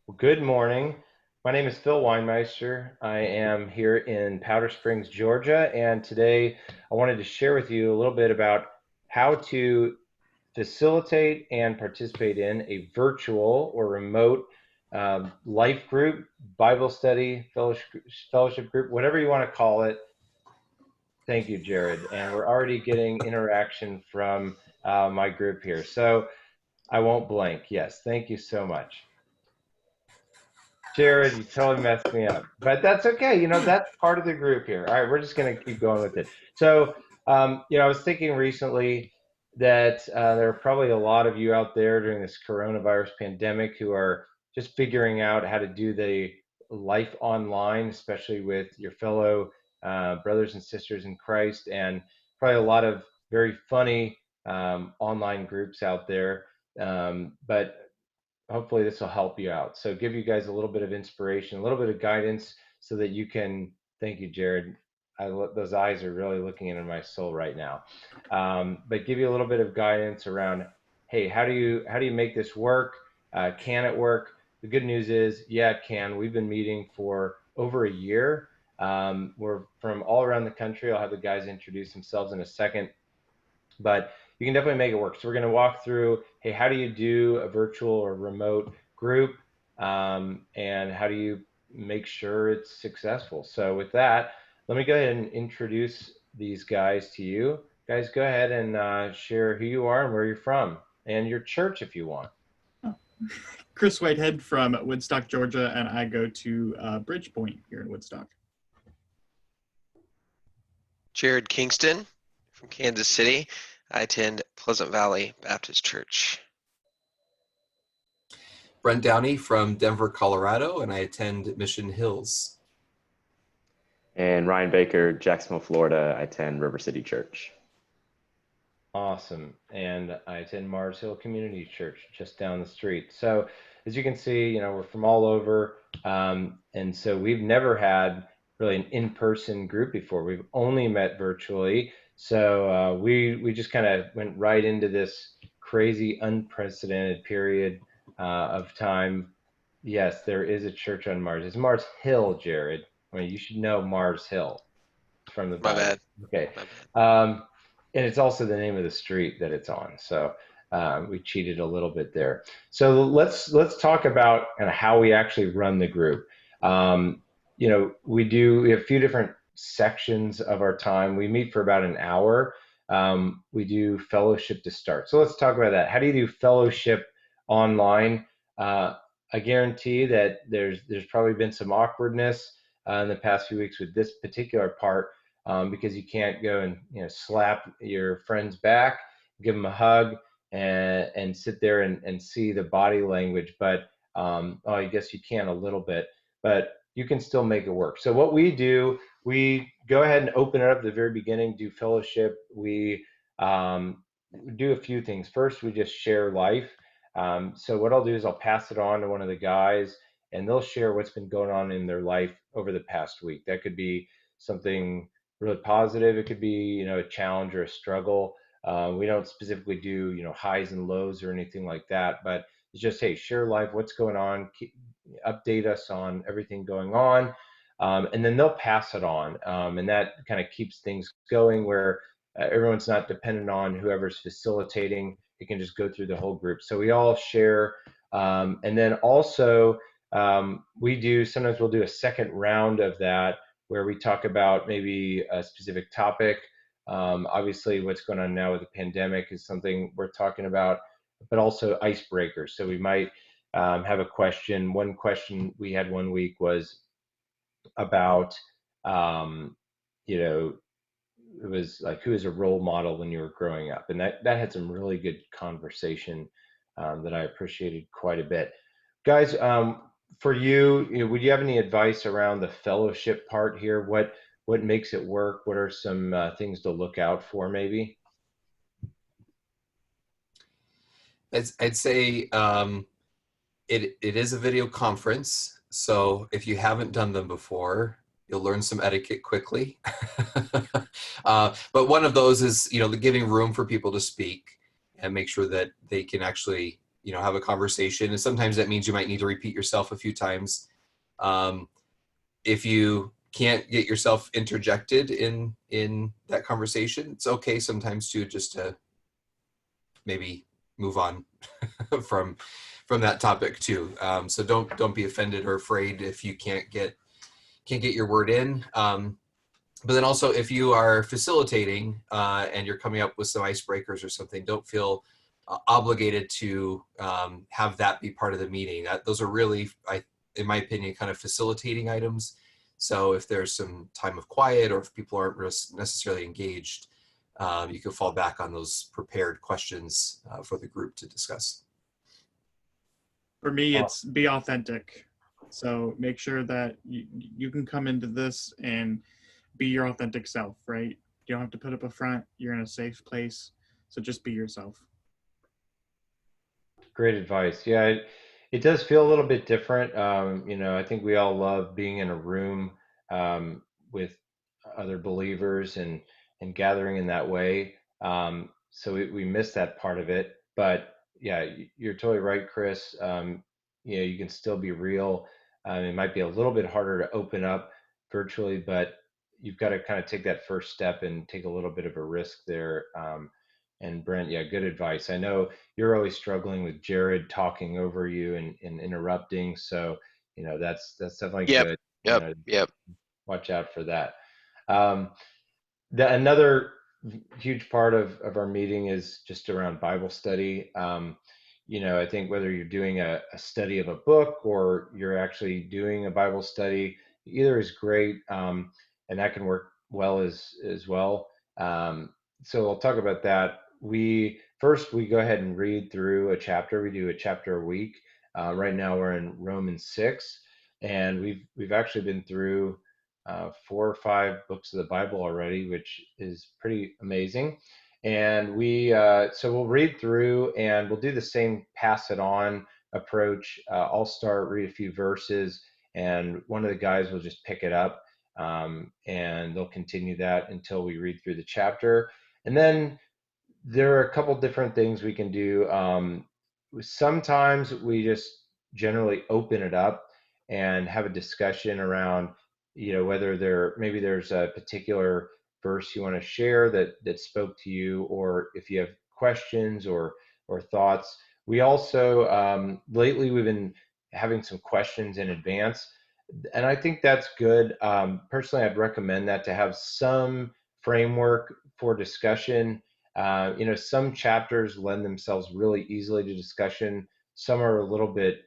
Well, good morning. My name is Phil Weinmeister. I am here in Powder Springs, Georgia, and today I wanted to share with you a little bit about how to facilitate and participate in a virtual or remote life group, Bible study, fellowship group, whatever you want to call it. Thank you, Jared. And we're already getting interaction from my group here. So I won't blank. Yes, thank you so much. Jared, you totally messed me up, but that's okay. That's part of the group here. All right, we're just going to keep going with it. So, I was thinking recently that there are probably a lot of you out there during this coronavirus pandemic who are just figuring out how to do the life online, especially with your fellow brothers and sisters in Christ, and probably a lot of very funny online groups out there. But hopefully this will help you out. So give you guys a little bit of inspiration, a little bit of guidance so that you can, thank you, Jared. Those eyes are really looking into my soul right now. But give you a little bit of guidance around, hey, how do you make this work? Can it work? The good news is, yeah, it can. We've been meeting for over a year. We're from all around the country. I'll have the guys introduce themselves in a second, but you can definitely make it work. So we're going to walk through, hey, how do you do a virtual or remote group, and how do you make sure it's successful? So with that, let me go ahead and introduce these guys to you. Guys, go ahead and share who you are and where you're from, and your church if you want. Chris Whitehead from Woodstock, Georgia, and I go to Bridgepoint here in Woodstock. Jared Kingston from Kansas City. I attend Pleasant Valley Baptist Church. Brent Downey from Denver, Colorado, and I attend Mission Hills. And Ryan Baker, Jacksonville, Florida. I attend River City Church. Awesome. And I attend Mars Hill Community Church just down the street. So as you can see, we're from all over. And so we've never had really an in-person group before. We've only met virtually. So we just kind of went right into this crazy, unprecedented period of time. Yes, there is a church on Mars. It's Mars Hill, Jared. I mean, you should know Mars Hill from the My Bible. bad. Okay. My bad. And it's also the name of the street that it's on. So we cheated a little bit there. So let's talk about kind of how we actually run the group. We have a few different sections of our time. We meet for about an hour. We do fellowship to start. So let's talk about that. How do you do fellowship online? I guarantee that there's probably been some awkwardness in the past few weeks with this particular part, because you can't go and slap your friend's back, give them a hug, and sit there and see the body language. But I guess you can a little bit, but you can still make it work. So what we do, we go ahead and open it up at the very beginning, do fellowship. We do a few things. First, we just share life. So what I'll do is I'll pass it on to one of the guys, and they'll share what's been going on in their life over the past week. That could be something really positive. It could be, a challenge or a struggle. We don't specifically do, highs and lows or anything like that, but it's just, hey, share life, what's going on, update us on everything going on. And then they'll pass it on. And that kind of keeps things going where everyone's not dependent on whoever's facilitating. It can just go through the whole group. So we all share. And then also, sometimes we'll do a second round of that where we talk about maybe a specific topic. Obviously, what's going on now with the pandemic is something we're talking about, but also icebreakers. So we might have a question. One question we had one week was about, it was like, who is a role model when you were growing up? And that had some really good conversation that I appreciated quite a bit. Guys, for you, would you have any advice around the fellowship part here? What makes it work? What are some things to look out for, maybe? I'd say it is a video conference, so if you haven't done them before, you'll learn some etiquette quickly. But one of those is, giving room for people to speak and make sure that they can actually have a conversation. And sometimes that means you might need to repeat yourself a few times. If you can't get yourself interjected in that conversation, it's okay sometimes too, just to maybe move on from that topic too. So don't be offended or afraid if you can't get your word in. But then also, if you are facilitating and you're coming up with some icebreakers or something, don't feel obligated to have that be part of the meeting. Those are really, in my opinion, kind of facilitating items. So if there's some time of quiet, or if people aren't necessarily engaged, you can fall back on those prepared questions for the group to discuss. For me, it's be authentic. So make sure that you can come into this and be your authentic self, right? You don't have to put up a front. You're in a safe place. So just be yourself. Great advice. Yeah, it does feel a little bit different. I think we all love being in a room with other believers and gathering in that way. So we miss that part of it. But yeah, you're totally right, Chris. You can still be real. It might be a little bit harder to open up virtually, but you've got to kind of take that first step and take a little bit of a risk there. And Brent, yeah, good advice. I know you're always struggling with Jared talking over you and interrupting. So, that's definitely Yep. good. Yep. Watch out for that. Another huge part of our meeting is just around Bible study. I think whether you're doing a study of a book or you're actually doing a Bible study, either is great, and that can work well as well. So I'll talk about that. We go ahead and read through a chapter. We do a chapter a week. Right now we're in Romans 6, and we've actually been through 4 or 5 books of the Bible already, which is pretty amazing. And so we'll read through and we'll do the same pass it on approach. I'll start, read a few verses, and one of the guys will just pick it up, and they'll continue that until we read through the chapter. And then there are a couple different things we can do. Sometimes we just generally open it up and have a discussion around, whether there's a particular verse you want to share that spoke to you, or if you have questions or thoughts. We also lately we've been having some questions in advance, and I think that's good. Personally, I'd recommend that, to have some framework for discussion. Some chapters lend themselves really easily to discussion. Some are a little bit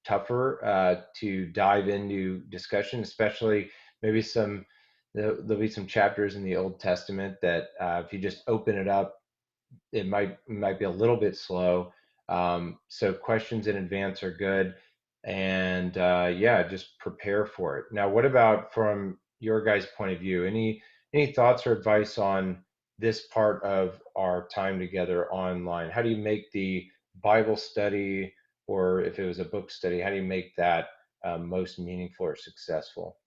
tougher to dive into discussion, especially maybe there'll be some chapters in the Old Testament that if you just open it up, it might be a little bit slow. So questions in advance are good, and just prepare for it. Now, what about from your guys' point of view? Any thoughts or advice on this part of our time together online? How do you make the Bible study, or if it was a book study, how do you make that most meaningful or successful?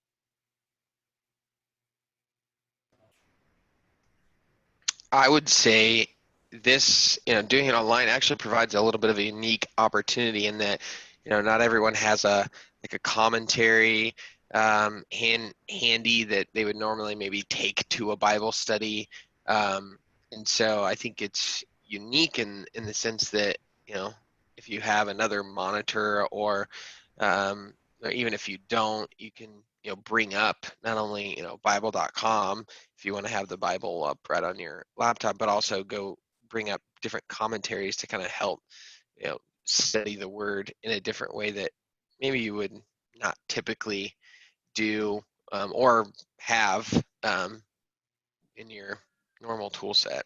I would say this, doing it online actually provides a little bit of a unique opportunity in that, not everyone has a commentary handy that they would normally maybe take to a Bible study. And so I think it's unique in the sense that, if you have another monitor or even if you don't, you can, bring up not only, Bible.com if you want to have the Bible up right on your laptop, but also go bring up different commentaries to kind of help, study the word in a different way that maybe you would not typically do or have in your normal tool set.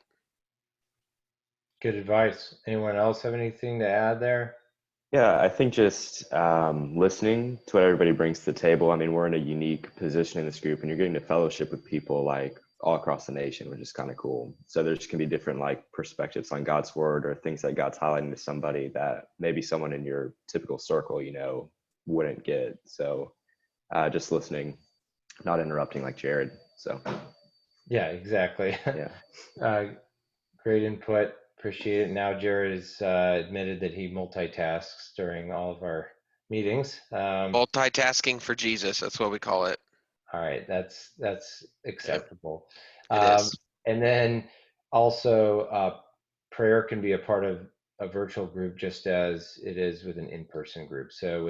Good advice. Anyone else have anything to add there? Yeah, I think just listening to what everybody brings to the table. I mean, we're in a unique position in this group, and you're getting to fellowship with people like all across the nation, which is kind of cool. So there's can be different perspectives on God's word, or things that God's highlighting to somebody that maybe someone in your typical circle, wouldn't get. So just listening, not interrupting like Jared. So Yeah, exactly. yeah. Great input. Appreciate it. Now Jared has admitted that he multitasks during all of our meetings. Multitasking for Jesus, that's what we call it. All right, that's acceptable. It is. And then also, prayer can be a part of a virtual group just as it is with an in-person group. So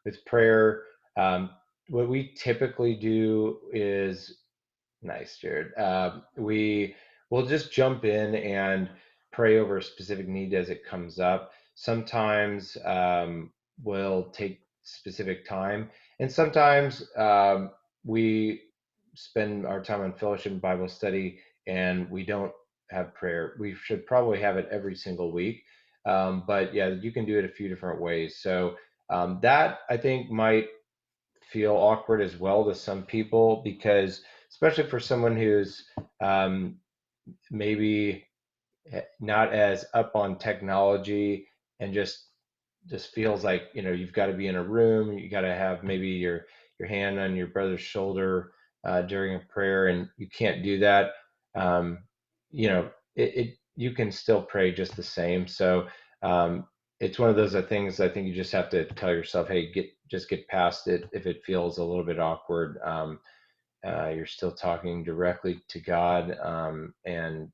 with prayer, what we typically do is nice, Jared. We will just jump in and pray over a specific need as it comes up. Sometimes we'll take specific time, and sometimes we spend our time on fellowship and Bible study, and we don't have prayer. We should probably have it every single week, but yeah, you can do it a few different ways. So that I think might feel awkward as well to some people because especially for someone who's um, maybe not as up on technology and just feels like you've got to be in a room, you got to have maybe your hand on your brother's shoulder during a prayer, and you can't do that. um, you can still pray just the same. So it's one of those things I think you just have to tell yourself, hey, just get past it. If it feels a little bit awkward, you're still talking directly to God, and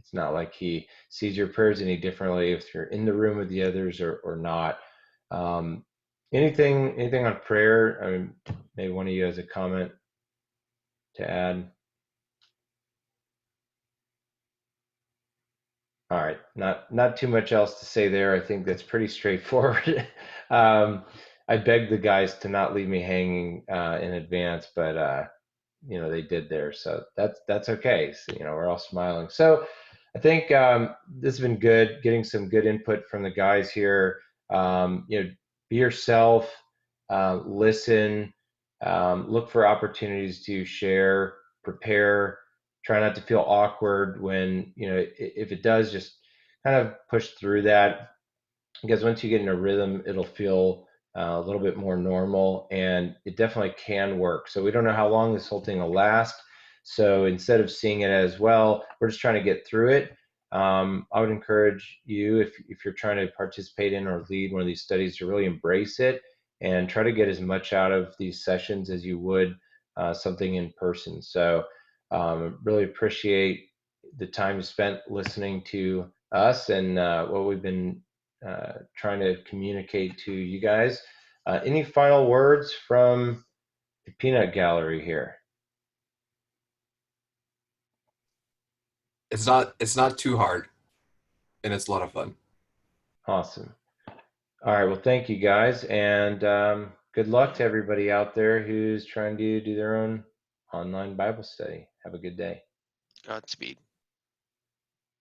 it's not like he sees your prayers any differently if you're in the room with the others or not. Anything on prayer? I mean, maybe one of you has a comment to add. All right, not too much else to say there. I think that's pretty straightforward. I begged the guys to not leave me hanging in advance, but they did there, so that's okay. So, we're all smiling. So I think this has been good, getting some good input from the guys here. Be yourself, listen, look for opportunities to share, prepare. Try not to feel awkward when if it does, just kind of push through that, because once you get in a rhythm, it'll feel a little bit more normal, and it definitely can work. So we don't know how long this whole thing will last. So instead of seeing it as, well, we're just trying to get through it, I would encourage you, if you're trying to participate in or lead one of these studies, to really embrace it and try to get as much out of these sessions as you would something in person. So really appreciate the time you spent listening to us and what we've been trying to communicate to you guys. Any final words from the peanut gallery here? It's not too hard, and it's a lot of fun. Awesome. All right, well, thank you guys, and good luck to everybody out there who's trying to do their own online Bible study. Have a good day. Godspeed.